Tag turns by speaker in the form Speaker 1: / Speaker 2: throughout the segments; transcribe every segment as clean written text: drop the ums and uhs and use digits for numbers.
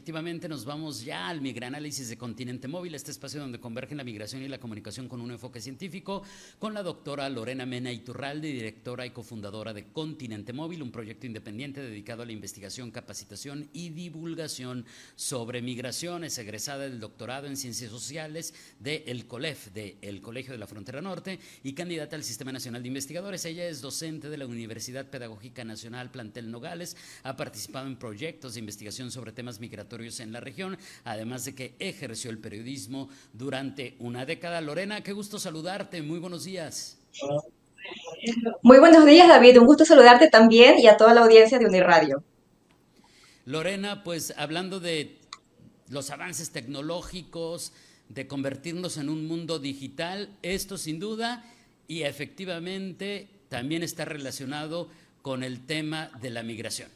Speaker 1: efectivamente nos vamos ya al Migranálisis de Continente Móvil, este espacio donde convergen la migración y la comunicación con un enfoque científico, con la doctora Lorena Mena Iturralde, directora y cofundadora de Continente Móvil, un proyecto independiente dedicado a la investigación, capacitación y divulgación sobre migraciones, egresada del doctorado en Ciencias Sociales del COLEF, del Colegio de la Frontera Norte, y candidata al Sistema Nacional de Investigadores. Ella es docente de la Universidad Pedagógica Nacional Plantel Nogales, ha participado en proyectos de investigación sobre temas migratorios en la región, además de que ejerció el periodismo durante una década. Lorena, qué gusto saludarte, muy buenos días.
Speaker 2: Muy buenos días, David. Un gusto saludarte también y a toda la audiencia de Uniradio.
Speaker 1: Lorena, pues hablando de los avances tecnológicos, de convertirnos en un mundo digital, esto sin duda y efectivamente también está relacionado con el tema de la migración.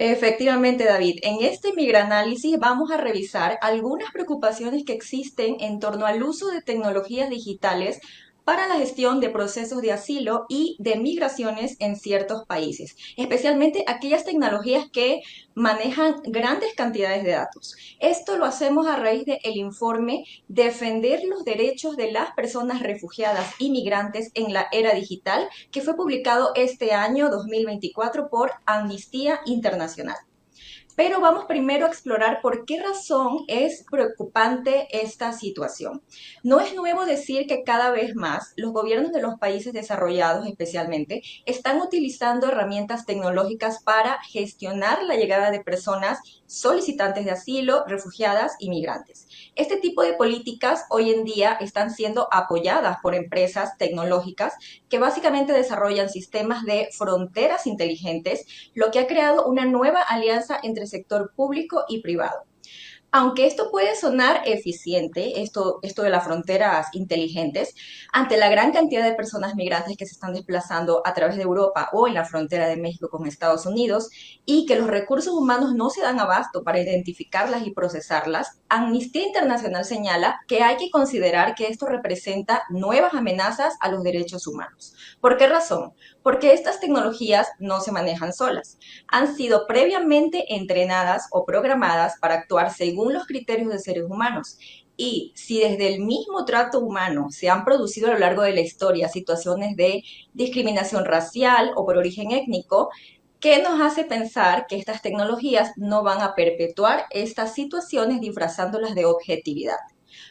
Speaker 2: Efectivamente, David. En este migranálisis vamos a revisar algunas preocupaciones que existen en torno al uso de tecnologías digitales para la gestión de procesos de asilo y de migraciones en ciertos países, especialmente aquellas tecnologías que manejan grandes cantidades de datos. Esto lo hacemos a raíz del informe Defender los derechos de las personas refugiadas y migrantes en la era digital, que fue publicado este año 2024 por Amnistía Internacional. Pero vamos primero a explorar por qué razón es preocupante esta situación. No es nuevo decir que cada vez más los gobiernos de los países desarrollados especialmente están utilizando herramientas tecnológicas para gestionar la llegada de personas solicitantes de asilo, refugiadas y migrantes. Este tipo de políticas hoy en día están siendo apoyadas por empresas tecnológicas que básicamente desarrollan sistemas de fronteras inteligentes, lo que ha creado una nueva alianza entre sector público y privado. Aunque esto puede sonar eficiente, esto de las fronteras inteligentes, ante la gran cantidad de personas migrantes que se están desplazando a través de Europa o en la frontera de México con Estados Unidos, y que los recursos humanos no se dan abasto para identificarlas y procesarlas, Amnistía Internacional señala que hay que considerar que esto representa nuevas amenazas a los derechos humanos. ¿Por qué razón? Porque estas tecnologías no se manejan solas, han sido previamente entrenadas o programadas para actuar según los criterios de seres humanos. Y si desde el mismo trato humano se han producido a lo largo de la historia situaciones de discriminación racial o por origen étnico, ¿qué nos hace pensar que estas tecnologías no van a perpetuar estas situaciones disfrazándolas de objetividad?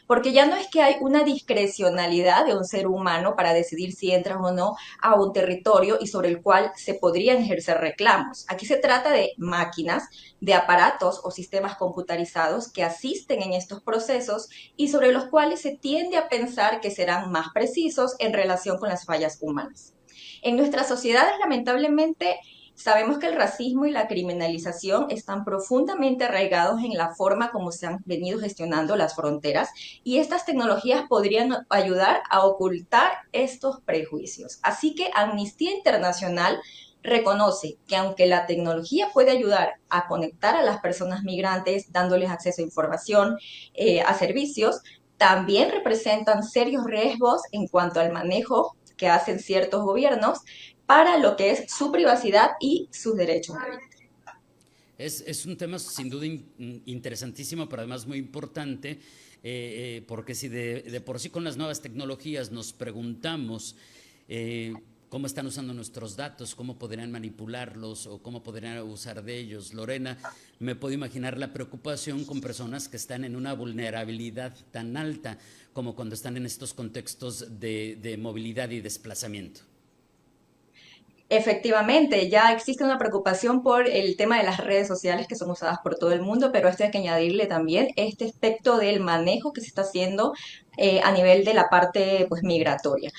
Speaker 2: Porque ya no es que hay una discrecionalidad de un ser humano para decidir si entras o no a un territorio y sobre el cual se podrían ejercer reclamos. Aquí se trata de máquinas, de aparatos o sistemas computarizados que asisten en estos procesos y sobre los cuales se tiende a pensar que serán más precisos en relación con las fallas humanas. En nuestras sociedades, lamentablemente, sabemos que el racismo y la criminalización están profundamente arraigados en la forma como se han venido gestionando las fronteras, y estas tecnologías podrían ayudar a ocultar estos prejuicios. Así que Amnistía Internacional reconoce que aunque la tecnología puede ayudar a conectar a las personas migrantes, dándoles acceso a información, a servicios, también representan serios riesgos en cuanto al manejo que hacen ciertos gobiernos para lo que es su privacidad y sus derechos.
Speaker 1: Es un tema sin duda interesantísimo, pero además muy importante, porque si de por sí con las nuevas tecnologías nos preguntamos cómo están usando nuestros datos, cómo podrían manipularlos o cómo podrían abusar de ellos. Lorena, me puedo imaginar la preocupación con personas que están en una vulnerabilidad tan alta como cuando están en estos contextos de movilidad y desplazamiento.
Speaker 2: Efectivamente, ya existe una preocupación por el tema de las redes sociales que son usadas por todo el mundo, pero esto hay que añadirle también este aspecto del manejo que se está haciendo a nivel de la parte pues migratoria.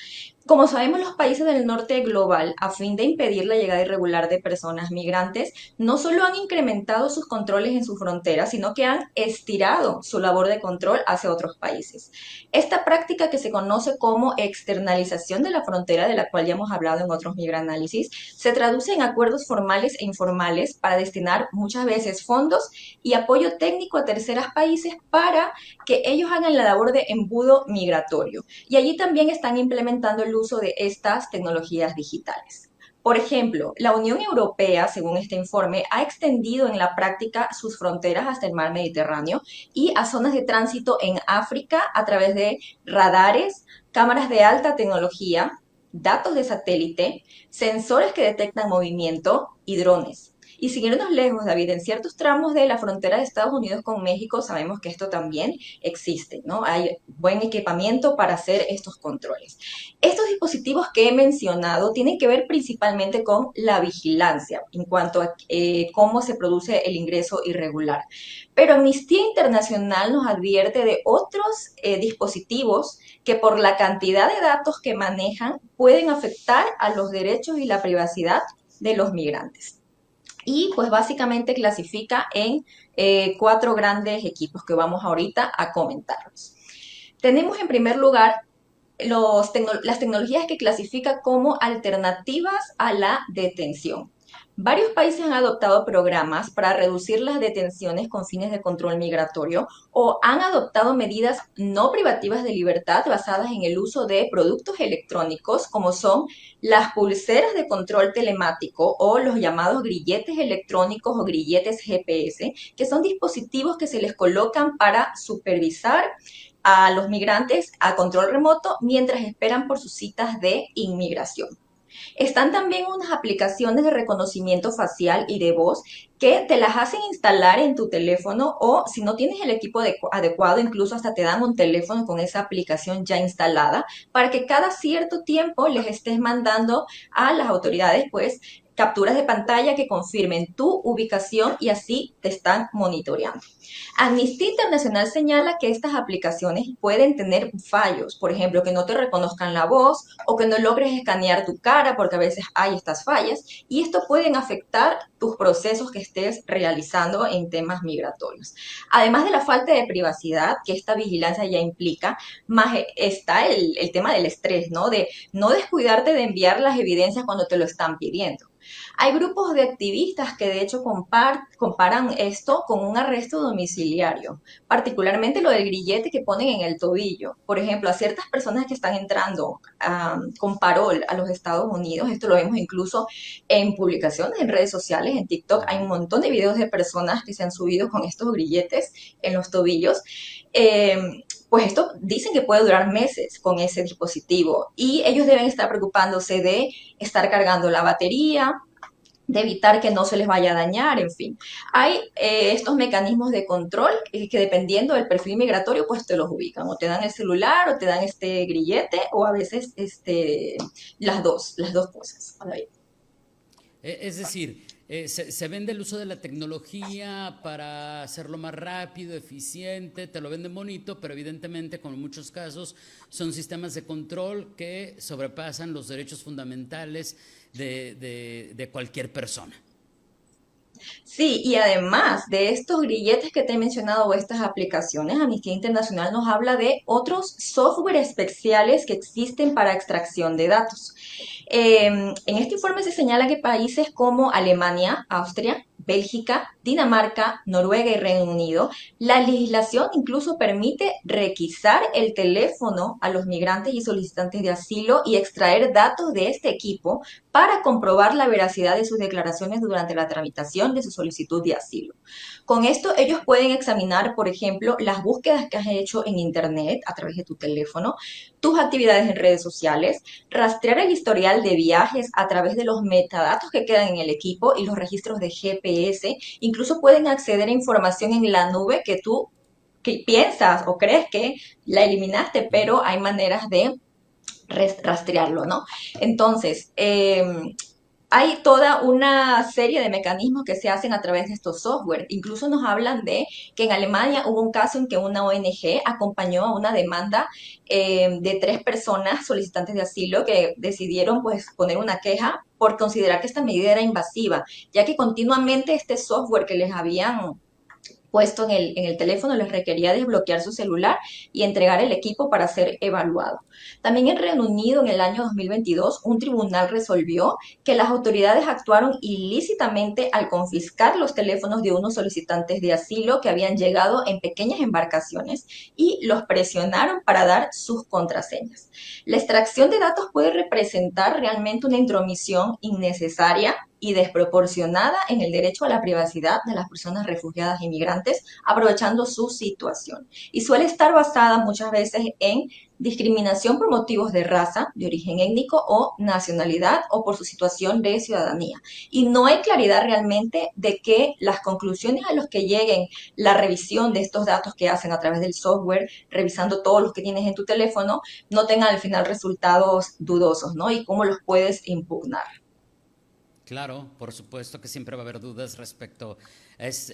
Speaker 2: Como sabemos, los países del norte global, a fin de impedir la llegada irregular de personas migrantes, no solo han incrementado sus controles en sus fronteras, sino que han estirado su labor de control hacia otros países. Esta práctica, que se conoce como externalización de la frontera, de la cual ya hemos hablado en otros migranálisis, se traduce en acuerdos formales e informales para destinar muchas veces fondos y apoyo técnico a terceros países para que ellos hagan la labor de embudo migratorio. Y allí también están implementando el uso de estas tecnologías digitales. Por ejemplo, la Unión Europea, según este informe, ha extendido en la práctica sus fronteras hasta el mar Mediterráneo y a zonas de tránsito en África a través de radares, cámaras de alta tecnología, datos de satélite, sensores que detectan movimiento y drones. Y sin irnos lejos, David, en ciertos tramos de la frontera de Estados Unidos con México sabemos que esto también existe, ¿no? Hay buen equipamiento para hacer estos controles. Estos dispositivos que he mencionado tienen que ver principalmente con la vigilancia en cuanto a cómo se produce el ingreso irregular. Pero Amnistía Internacional nos advierte de otros dispositivos que por la cantidad de datos que manejan pueden afectar a los derechos y la privacidad de los migrantes. Y pues básicamente clasifica en cuatro grandes equipos que vamos ahorita a comentarlos. Tenemos en primer lugar las tecnologías que clasifica como alternativas a la detención. Varios países han adoptado programas para reducir las detenciones con fines de control migratorio o han adoptado medidas no privativas de libertad basadas en el uso de productos electrónicos como son las pulseras de control telemático o los llamados grilletes electrónicos o grilletes GPS, que son dispositivos que se les colocan para supervisar a los migrantes a control remoto mientras esperan por sus citas de inmigración. Están también unas aplicaciones de reconocimiento facial y de voz que te las hacen instalar en tu teléfono o si no tienes el equipo adecuado, incluso hasta te dan un teléfono con esa aplicación ya instalada para que cada cierto tiempo les estés mandando a las autoridades, pues, capturas de pantalla que confirmen tu ubicación y así te están monitoreando. Amnistía Internacional señala que estas aplicaciones pueden tener fallos, por ejemplo, que no te reconozcan la voz o que no logres escanear tu cara porque a veces hay estas fallas y esto pueden afectar tus procesos que estés realizando en temas migratorios. Además de la falta de privacidad que esta vigilancia ya implica, más está el tema del estrés, ¿no? De no descuidarte de enviar las evidencias cuando te lo están pidiendo. Hay grupos de activistas que de hecho comparan esto con un arresto domiciliario, particularmente lo del grillete que ponen en el tobillo. Por ejemplo, a ciertas personas que están entrando con parol a los Estados Unidos, esto lo vemos incluso en publicaciones en redes sociales, en TikTok, hay un montón de videos de personas que se han subido con estos grilletes en los tobillos. Pues esto dicen que puede durar meses con ese dispositivo y ellos deben estar preocupándose de estar cargando la batería, de evitar que no se les vaya a dañar, en fin. Hay estos mecanismos de control que dependiendo del perfil migratorio, pues te los ubican, o te dan el celular, o te dan este grillete, o a veces las dos cosas.
Speaker 1: Es decir, se vende el uso de la tecnología para hacerlo más rápido, eficiente, te lo venden bonito, pero evidentemente, como en muchos casos, son sistemas de control que sobrepasan los derechos fundamentales de cualquier persona.
Speaker 2: Sí, y además de estos grilletes que te he mencionado o estas aplicaciones, Amnistía Internacional nos habla de otros software especiales que existen para extracción de datos. En este informe se señala que países como Alemania, Austria, Bélgica, Dinamarca, Noruega y Reino Unido, la legislación incluso permite requisar el teléfono a los migrantes y solicitantes de asilo y extraer datos de este equipo para comprobar la veracidad de sus declaraciones durante la tramitación de su solicitud de asilo. Con esto ellos pueden examinar, por ejemplo, las búsquedas que has hecho en Internet a través de tu teléfono, tus actividades en redes sociales, rastrear el historial de viajes a través de los metadatos que quedan en el equipo y los registros de GPS. Incluso pueden acceder a información en la nube que piensas o crees que la eliminaste, pero hay maneras de rastrearlo, ¿no? Entonces, hay toda una serie de mecanismos que se hacen a través de estos software. Incluso nos hablan de que en Alemania hubo un caso en que una ONG acompañó a una demanda de 3 personas solicitantes de asilo que decidieron pues poner una queja por considerar que esta medida era invasiva, ya que continuamente este software que les habían puesto en el teléfono les requería desbloquear su celular y entregar el equipo para ser evaluado. También en Reino Unido, en el año 2022, un tribunal resolvió que las autoridades actuaron ilícitamente al confiscar los teléfonos de unos solicitantes de asilo que habían llegado en pequeñas embarcaciones y los presionaron para dar sus contraseñas. La extracción de datos puede representar realmente una intromisión innecesaria y desproporcionada en el derecho a la privacidad de las personas refugiadas e inmigrantes, aprovechando su situación. Y suele estar basada muchas veces en discriminación por motivos de raza, de origen étnico o nacionalidad o por su situación de ciudadanía. Y no hay claridad realmente de que las conclusiones a las que lleguen la revisión de estos datos que hacen a través del software, revisando todos los que tienes en tu teléfono, no tengan al final resultados dudosos, ¿no? Y cómo los puedes impugnar.
Speaker 1: Claro, por supuesto que siempre va a haber dudas respecto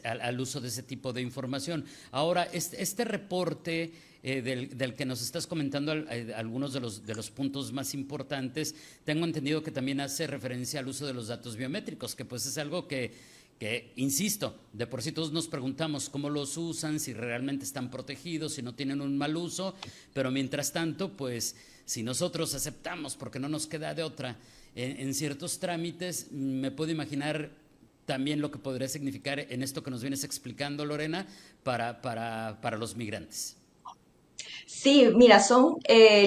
Speaker 1: al uso de ese tipo de información. Ahora, este reporte del que nos estás comentando algunos de los puntos más importantes, tengo entendido que también hace referencia al uso de los datos biométricos, que pues es algo que, insisto, de por sí todos nos preguntamos cómo los usan, si realmente están protegidos, si no tienen un mal uso, pero mientras tanto, pues si nosotros aceptamos, porque no nos queda de otra, en ciertos trámites, me puedo imaginar también lo que podría significar en esto que nos vienes explicando, Lorena, para los migrantes.
Speaker 2: Sí, mira, son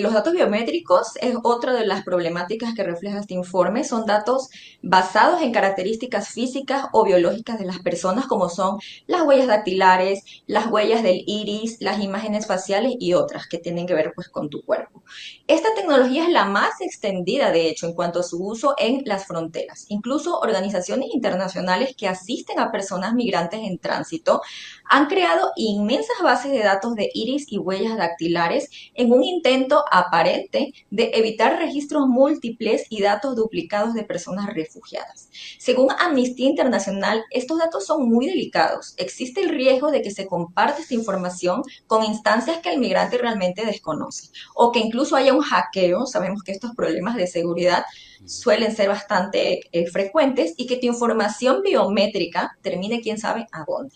Speaker 2: los datos biométricos, es otra de las problemáticas que refleja este informe. Son datos basados en características físicas o biológicas de las personas, como son las huellas dactilares, las huellas del iris, las imágenes faciales y otras que tienen que ver pues con tu cuerpo. Esta tecnología es la más extendida, de hecho, en cuanto a su uso en las fronteras. Incluso organizaciones internacionales que asisten a personas migrantes en tránsito han creado inmensas bases de datos de iris y huellas dactilares en un intento aparente de evitar registros múltiples y datos duplicados de personas refugiadas. Según Amnistía Internacional, estos datos son muy delicados. Existe el riesgo de que se comparte esta información con instancias que el migrante realmente desconoce o que incluso haya un hackeo. Sabemos que estos problemas de seguridad suelen ser bastante frecuentes y que tu información biométrica termine quién sabe a dónde.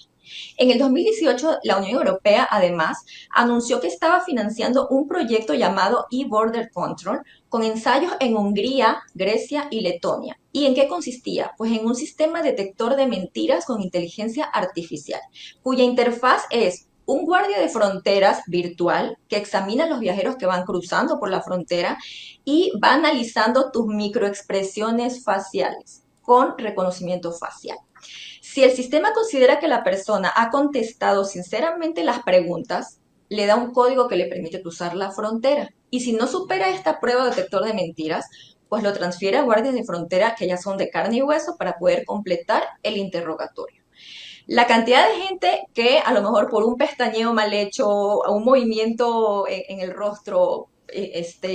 Speaker 2: En el 2018, la Unión Europea, además, anunció que estaba financiando un proyecto llamado e-Border Control con ensayos en Hungría, Grecia y Letonia. ¿Y en qué consistía? Pues en un sistema detector de mentiras con inteligencia artificial, cuya interfaz es un guardia de fronteras virtual que examina a los viajeros que van cruzando por la frontera y va analizando tus microexpresiones faciales con reconocimiento facial. Si el sistema considera que la persona ha contestado sinceramente las preguntas, le da un código que le permite cruzar la frontera. Y si no supera esta prueba detector de mentiras, pues lo transfiere a guardias de frontera que ya son de carne y hueso para poder completar el interrogatorio. La cantidad de gente que a lo mejor por un pestañeo mal hecho, o un movimiento en el rostro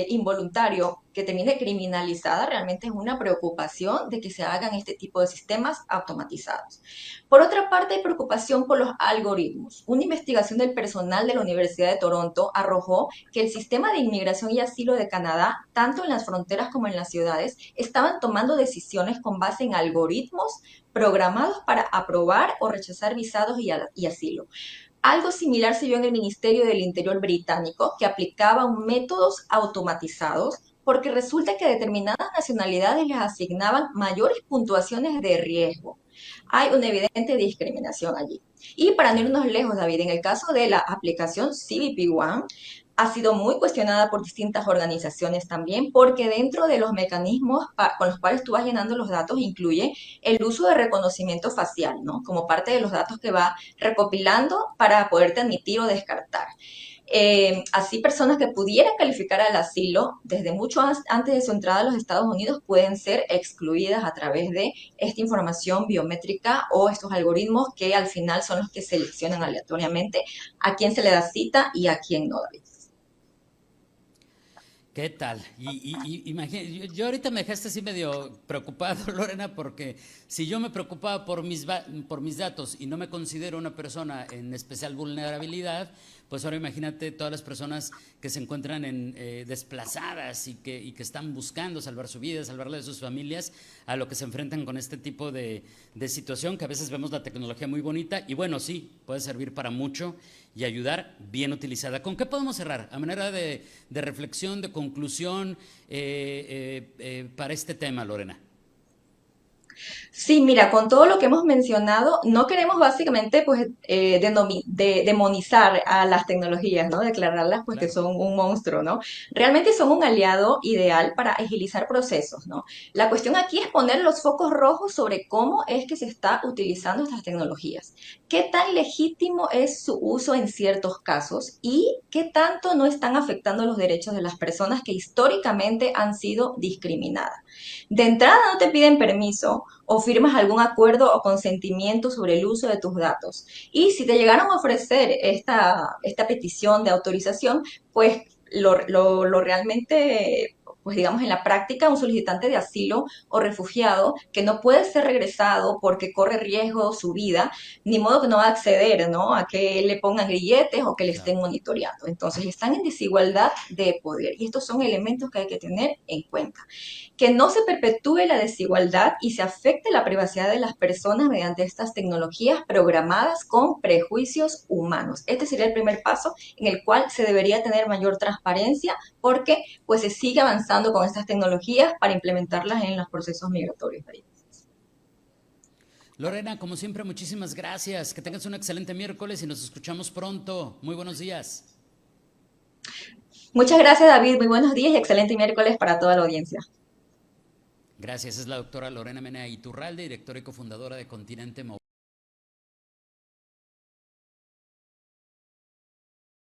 Speaker 2: involuntario que termine criminalizada, realmente es una preocupación de que se hagan este tipo de sistemas automatizados. Por otra parte, hay preocupación por los algoritmos. Una investigación del personal de la Universidad de Toronto arrojó que el sistema de inmigración y asilo de Canadá, tanto en las fronteras como en las ciudades, estaban tomando decisiones con base en algoritmos programados para aprobar o rechazar visados y asilo. Algo similar se vio en el Ministerio del Interior británico, que aplicaba métodos automatizados porque resulta que a determinadas nacionalidades les asignaban mayores puntuaciones de riesgo. Hay una evidente discriminación allí. Y para no irnos lejos, David, en el caso de la aplicación CBP One, ha sido muy cuestionada por distintas organizaciones también, porque dentro de los mecanismos con los cuales tú vas llenando los datos incluye el uso de reconocimiento facial, ¿no? Como parte de los datos que va recopilando para poderte admitir o descartar. Así, personas que pudieran calificar al asilo desde mucho antes de su entrada a los Estados Unidos pueden ser excluidas a través de esta información biométrica o estos algoritmos que al final son los que seleccionan aleatoriamente a quién se le da cita y a quién no, David.
Speaker 1: ¿Qué tal? Yo ahorita me dejaste así medio preocupado, Lorena, porque si yo me preocupaba por mis datos y no me considero una persona en especial vulnerabilidad, pues ahora imagínate todas las personas que se encuentran desplazadas y que están buscando salvar su vida, salvarla de sus familias, a lo que se enfrentan con este tipo de situación, que a veces vemos la tecnología muy bonita y bueno, sí, puede servir para mucho y ayudar bien utilizada. ¿Con qué podemos cerrar? A manera de reflexión, de conclusión para este tema, Lorena.
Speaker 2: Sí, mira, con todo lo que hemos mencionado, no queremos básicamente pues demonizar a las tecnologías, ¿no? Declararlas pues que
Speaker 1: Claro.
Speaker 2: son un monstruo, ¿no? Realmente son un aliado ideal para agilizar procesos, ¿no? La cuestión aquí es poner los focos rojos sobre cómo es que se está utilizando estas tecnologías, qué tan legítimo es su uso en ciertos casos y qué tanto no están afectando los derechos de las personas que históricamente han sido discriminadas. De entrada no te piden permiso o firmas algún acuerdo o consentimiento sobre el uso de tus datos. Y si te llegaron a ofrecer esta petición de autorización, pues lo realmente, pues digamos en la práctica, un solicitante de asilo o refugiado que no puede ser regresado porque corre riesgo su vida, ni modo que no va a acceder, ¿no? A que le pongan grilletes o que le estén
Speaker 1: Claro.
Speaker 2: monitoreando. Entonces están en desigualdad de poder y estos son elementos que hay que tener en cuenta que no se perpetúe la desigualdad y se afecte la privacidad de las personas mediante estas tecnologías programadas con prejuicios humanos. Este sería el primer paso en el cual se debería tener mayor transparencia porque pues se sigue avanzando con estas tecnologías para implementarlas en los procesos migratorios.
Speaker 1: Lorena, como siempre, muchísimas gracias. Que tengas un excelente miércoles y nos escuchamos pronto. Muy buenos días.
Speaker 2: Muchas gracias, David. Muy buenos días y excelente miércoles para toda la audiencia.
Speaker 1: Gracias. Es la doctora Lorena Mena Iturralde, directora y cofundadora de Continente Móvil.